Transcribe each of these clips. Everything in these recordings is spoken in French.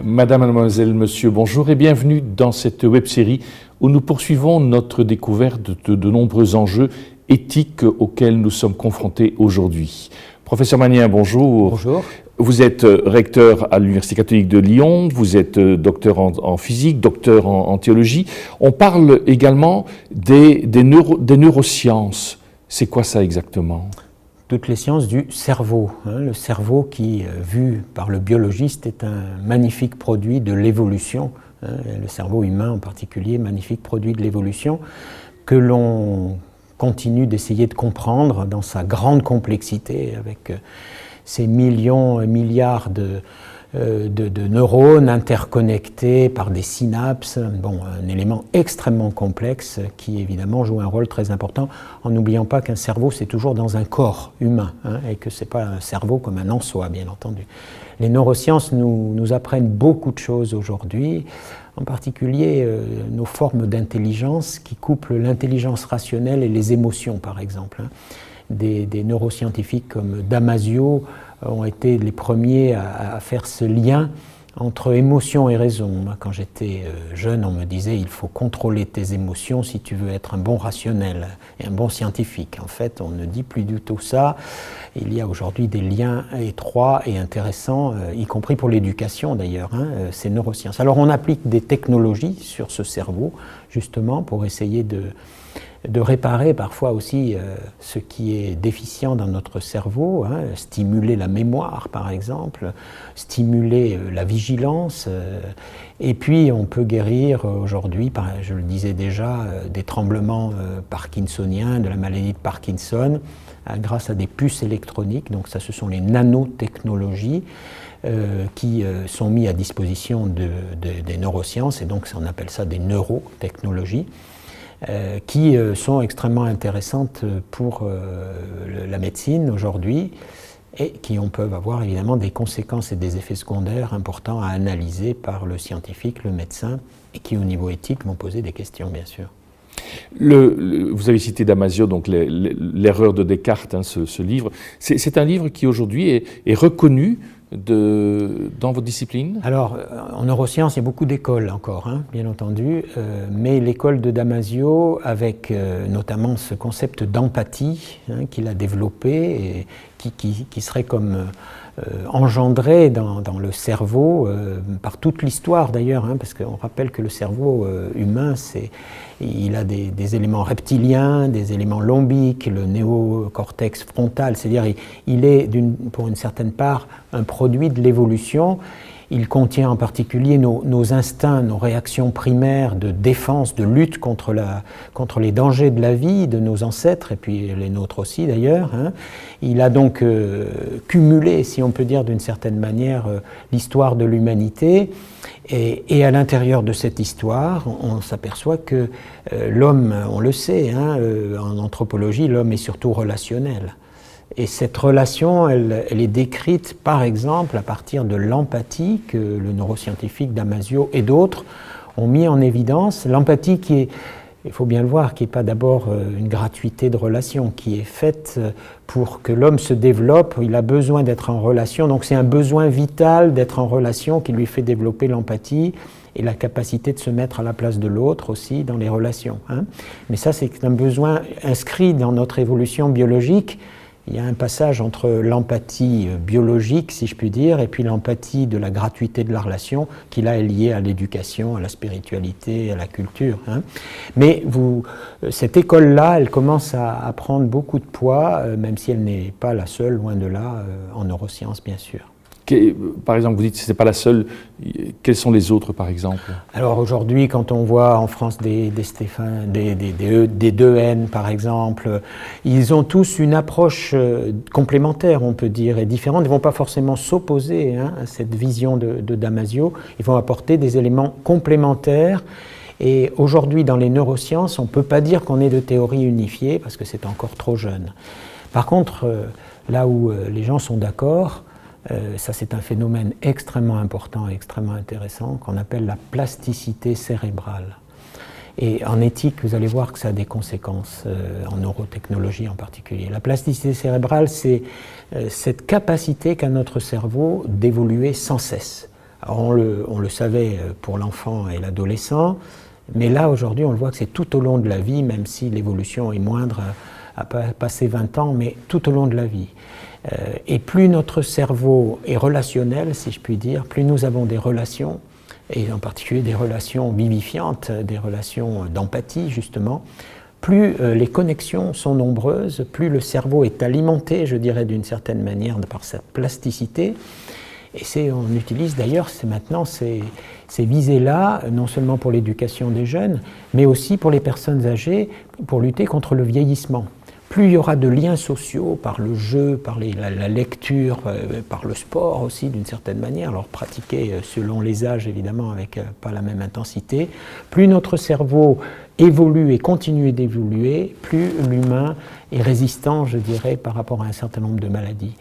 Madame, mademoiselle, monsieur, bonjour et bienvenue dans cette web-série où nous poursuivons notre découverte de nombreux enjeux éthiques auxquels nous sommes confrontés aujourd'hui. Professeur Magnien, bonjour. Bonjour. Vous êtes recteur à l'Université catholique de Lyon, vous êtes docteur en physique, docteur en théologie. On parle également des neurosciences. C'est quoi ça exactement ? Toutes les sciences du cerveau. Le cerveau qui, vu par le biologiste, est un magnifique produit de l'évolution. Le cerveau humain en particulier, magnifique produit de l'évolution, que l'on continue d'essayer de comprendre dans sa grande complexité, avec ces millions et milliards de neurones interconnectés par des synapses, un élément extrêmement complexe qui évidemment joue un rôle très important, en n'oubliant pas qu'un cerveau c'est toujours dans un corps humain, et que c'est pas un cerveau comme un en soi, bien entendu. Les neurosciences nous apprennent beaucoup de choses aujourd'hui, en particulier nos formes d'intelligence qui couplent l'intelligence rationnelle et les émotions, par exemple. Des neuroscientifiques comme Damasio ont été les premiers à faire ce lien entre émotion et raison. Moi, quand j'étais jeune, on me disait il faut contrôler tes émotions si tu veux être un bon rationnel et un bon scientifique. En fait, on ne dit plus du tout ça. Il y a aujourd'hui des liens étroits et intéressants, y compris pour l'éducation d'ailleurs, ces neurosciences. Alors on applique des technologies sur ce cerveau, justement, pour essayer de réparer parfois aussi ce qui est déficient dans notre cerveau, stimuler la mémoire par exemple, stimuler la vigilance, et puis on peut guérir aujourd'hui, je le disais déjà, des tremblements parkinsoniens, de la maladie de Parkinson, grâce à des puces électroniques. Donc ça, ce sont les nanotechnologies qui sont mis à disposition des neurosciences, et donc on appelle ça des neurotechnologies. Qui sont extrêmement intéressantes pour la médecine aujourd'hui et qui peuvent avoir évidemment des conséquences et des effets secondaires importants à analyser par le scientifique, le médecin, et qui au niveau éthique vont poser des questions bien sûr. Vous avez cité Damasio, donc l'erreur de Descartes, ce livre. C'est un livre qui aujourd'hui est reconnu dans votre discipline ? Alors, en neurosciences, il y a beaucoup d'écoles encore, bien entendu, mais l'école de Damasio, avec notamment ce concept d'empathie qu'il a développé et qui serait comme engendré dans le cerveau par toute l'histoire d'ailleurs, parce qu'on rappelle que le cerveau humain, il a des éléments reptiliens, des éléments lombiques, le néocortex frontal, c'est-à-dire il est pour une certaine part un produit de l'évolution. Il contient en particulier nos instincts, nos réactions primaires de défense, de lutte contre les dangers de la vie de nos ancêtres, et puis les nôtres aussi d'ailleurs. Il a donc cumulé, si on peut dire d'une certaine manière, l'histoire de l'humanité. Et à l'intérieur de cette histoire, on s'aperçoit que l'homme, on le sait, en anthropologie, l'homme est surtout relationnel. Et cette relation, elle est décrite par exemple à partir de l'empathie que le neuroscientifique Damasio et d'autres ont mis en évidence. L'empathie qui est, il faut bien le voir, qui n'est pas d'abord une gratuité de relation, qui est faite pour que l'homme se développe, il a besoin d'être en relation, donc c'est un besoin vital d'être en relation qui lui fait développer l'empathie et la capacité de se mettre à la place de l'autre aussi dans les relations. Mais ça, c'est un besoin inscrit dans notre évolution biologique. Il y a un passage entre l'empathie biologique, si je puis dire, et puis l'empathie de la gratuité de la relation, qui là est liée à l'éducation, à la spiritualité, à la culture. Mais cette école-là, elle commence à prendre beaucoup de poids, même si elle n'est pas la seule, loin de là, en neurosciences, bien sûr. Par exemple, vous dites que ce n'est pas la seule. Quelles sont les autres, par exemple ? Alors aujourd'hui, quand on voit en France des Dehaene, par exemple, ils ont tous une approche complémentaire, on peut dire, et différente. Ils ne vont pas forcément s'opposer à cette vision de Damasio. Ils vont apporter des éléments complémentaires. Et aujourd'hui, dans les neurosciences, on ne peut pas dire qu'on ait de théorie unifiée, parce que c'est encore trop jeune. Par contre, là où les gens sont d'accord, ça c'est un phénomène extrêmement important et extrêmement intéressant qu'on appelle la plasticité cérébrale. Et en éthique, vous allez voir que ça a des conséquences, en neurotechnologie en particulier. La plasticité cérébrale, c'est cette capacité qu'a notre cerveau d'évoluer sans cesse. Alors on le savait pour l'enfant et l'adolescent, mais là aujourd'hui on le voit que c'est tout au long de la vie, même si l'évolution est moindre à passer 20 ans, mais tout au long de la vie. Et plus notre cerveau est relationnel, si je puis dire, plus nous avons des relations, et en particulier des relations vivifiantes, des relations d'empathie justement, plus les connexions sont nombreuses, plus le cerveau est alimenté, je dirais d'une certaine manière, par sa plasticité. Et on utilise d'ailleurs maintenant ces visées-là, non seulement pour l'éducation des jeunes, mais aussi pour les personnes âgées, pour lutter contre le vieillissement. Plus il y aura de liens sociaux par le jeu, par la lecture, par le sport aussi d'une certaine manière, alors pratiqué selon les âges évidemment avec pas la même intensité, plus notre cerveau évolue et continue d'évoluer, plus l'humain est résistant, je dirais, par rapport à un certain nombre de maladies.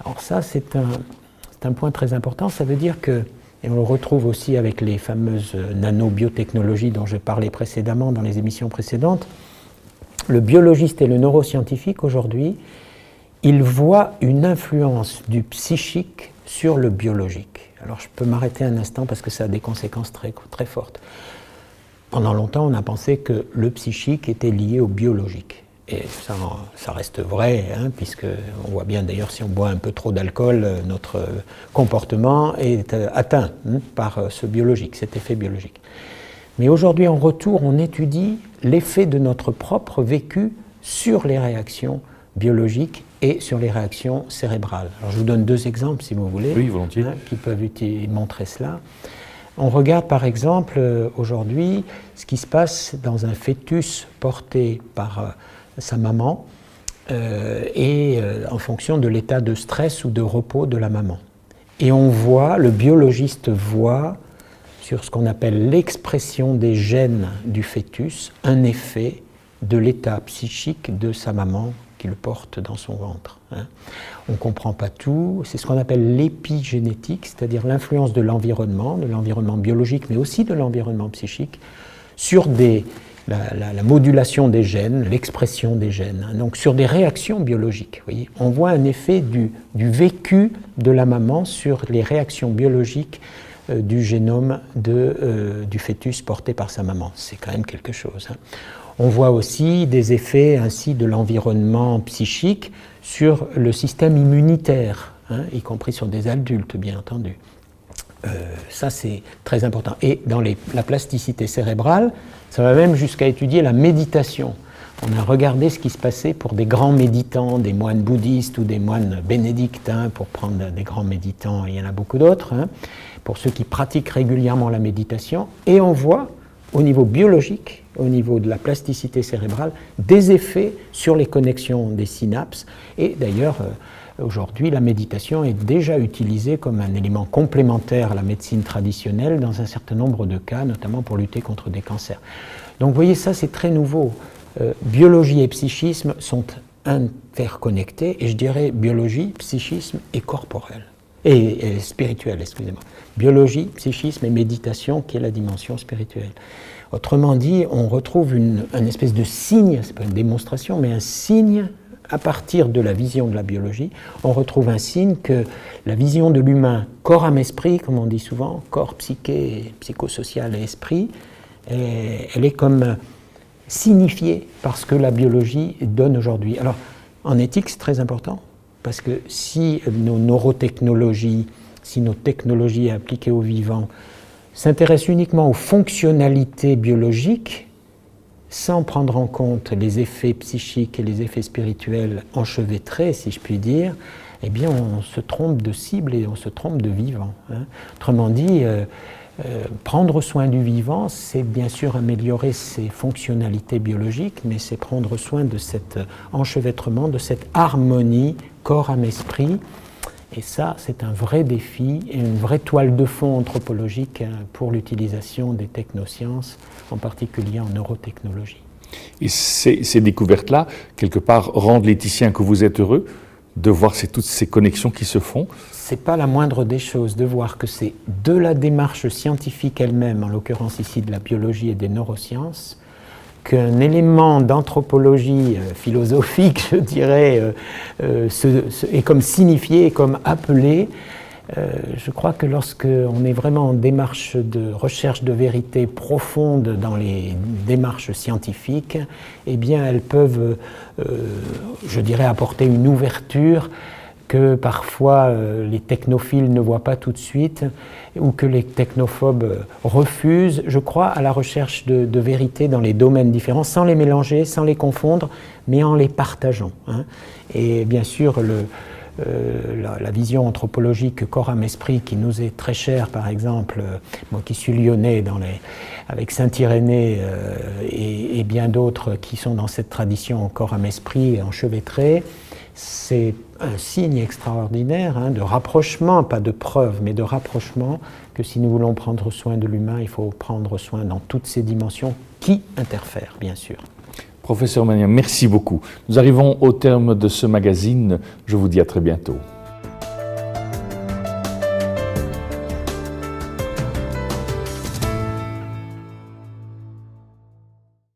Alors ça c'est un point très important, ça veut dire que, et on le retrouve aussi avec les fameuses nanobiotechnologies dont je parlais précédemment dans les émissions précédentes, le biologiste et le neuroscientifique aujourd'hui, ils voient une influence du psychique sur le biologique. Alors je peux m'arrêter un instant parce que ça a des conséquences très, très fortes. Pendant longtemps, on a pensé que le psychique était lié au biologique. Et ça reste vrai, hein, puisqu'on voit bien d'ailleurs si on boit un peu trop d'alcool, notre comportement est atteint par ce biologique, cet effet biologique. Mais aujourd'hui, en retour, on étudie l'effet de notre propre vécu sur les réactions biologiques et sur les réactions cérébrales. Alors, je vous donne 2 exemples, si vous voulez, oui, volontiers, qui peuvent montrer cela. On regarde par exemple aujourd'hui ce qui se passe dans un fœtus porté par sa maman en fonction de l'état de stress ou de repos de la maman. Et on voit, le biologiste voit, sur ce qu'on appelle l'expression des gènes du fœtus, un effet de l'état psychique de sa maman qui le porte dans son ventre. On ne comprend pas tout, c'est ce qu'on appelle l'épigénétique, c'est-à-dire l'influence de l'environnement biologique, mais aussi de l'environnement psychique, sur la modulation des gènes, l'expression des gènes, donc sur des réactions biologiques. Vous voyez, on voit un effet du vécu de la maman sur les réactions biologiques du génome du fœtus porté par sa maman. C'est quand même quelque chose. On voit aussi des effets ainsi de l'environnement psychique sur le système immunitaire, y compris sur des adultes, bien entendu. Ça, c'est très important. Et dans la plasticité cérébrale, ça va même jusqu'à étudier la méditation. On a regardé ce qui se passait pour des grands méditants, des moines bouddhistes ou des moines bénédictins, pour prendre des grands méditants, il y en a beaucoup d'autres, pour ceux qui pratiquent régulièrement la méditation, et on voit au niveau biologique, au niveau de la plasticité cérébrale, des effets sur les connexions des synapses. Et d'ailleurs, aujourd'hui, la méditation est déjà utilisée comme un élément complémentaire à la médecine traditionnelle dans un certain nombre de cas, notamment pour lutter contre des cancers. Donc vous voyez, ça c'est très nouveau. Biologie et psychisme sont interconnectés, et je dirais biologie, psychisme et corporel. Et spirituel, excusez-moi. Biologie, psychisme et méditation, qui est la dimension spirituelle. Autrement dit, on retrouve une espèce de signe, c'est pas une démonstration, mais un signe, à partir de la vision de la biologie, on retrouve un signe que la vision de l'humain, corps, âme, esprit, comme on dit souvent, corps, psyché, psychosocial et esprit, elle est comme signifiée par ce que la biologie donne aujourd'hui. Alors, en éthique, c'est très important. Parce que si nos neurotechnologies, si nos technologies appliquées au vivant s'intéressent uniquement aux fonctionnalités biologiques, sans prendre en compte les effets psychiques et les effets spirituels enchevêtrés, si je puis dire, eh bien on se trompe de cible et on se trompe de vivant. Autrement dit, prendre soin du vivant, c'est bien sûr améliorer ses fonctionnalités biologiques, mais c'est prendre soin de cet enchevêtrement, de cette harmonie corps, âme, esprit. Et ça, c'est un vrai défi et une vraie toile de fond anthropologique pour l'utilisation des technosciences, en particulier en neurotechnologie. Et ces découvertes-là, quelque part, rendent l'éthicien que vous êtes heureux de voir toutes ces connexions qui se font? C'est pas la moindre des choses de voir que c'est de la démarche scientifique elle-même, en l'occurrence ici de la biologie et des neurosciences, qu'un élément d'anthropologie philosophique, je dirais, est comme signifié, est comme appelé Je crois que lorsqu'on est vraiment en démarche de recherche de vérité profonde dans les démarches scientifiques, eh bien elles peuvent, je dirais, apporter une ouverture que parfois les technophiles ne voient pas tout de suite ou que les technophobes refusent, je crois, à la recherche de vérité dans les domaines différents, sans les mélanger, sans les confondre, mais en les partageant. Et bien sûr, la vision anthropologique corps, âme, esprit qui nous est très chère, par exemple, moi qui suis lyonnais avec Saint-Irénée et bien d'autres qui sont dans cette tradition corps, âme, esprit enchevêtrée, c'est un signe extraordinaire de rapprochement, pas de preuve, mais de rapprochement, que si nous voulons prendre soin de l'humain, il faut prendre soin dans toutes ces dimensions qui interfèrent, bien sûr. Professeur Magnan, merci beaucoup. Nous arrivons au terme de ce magazine. Je vous dis à très bientôt.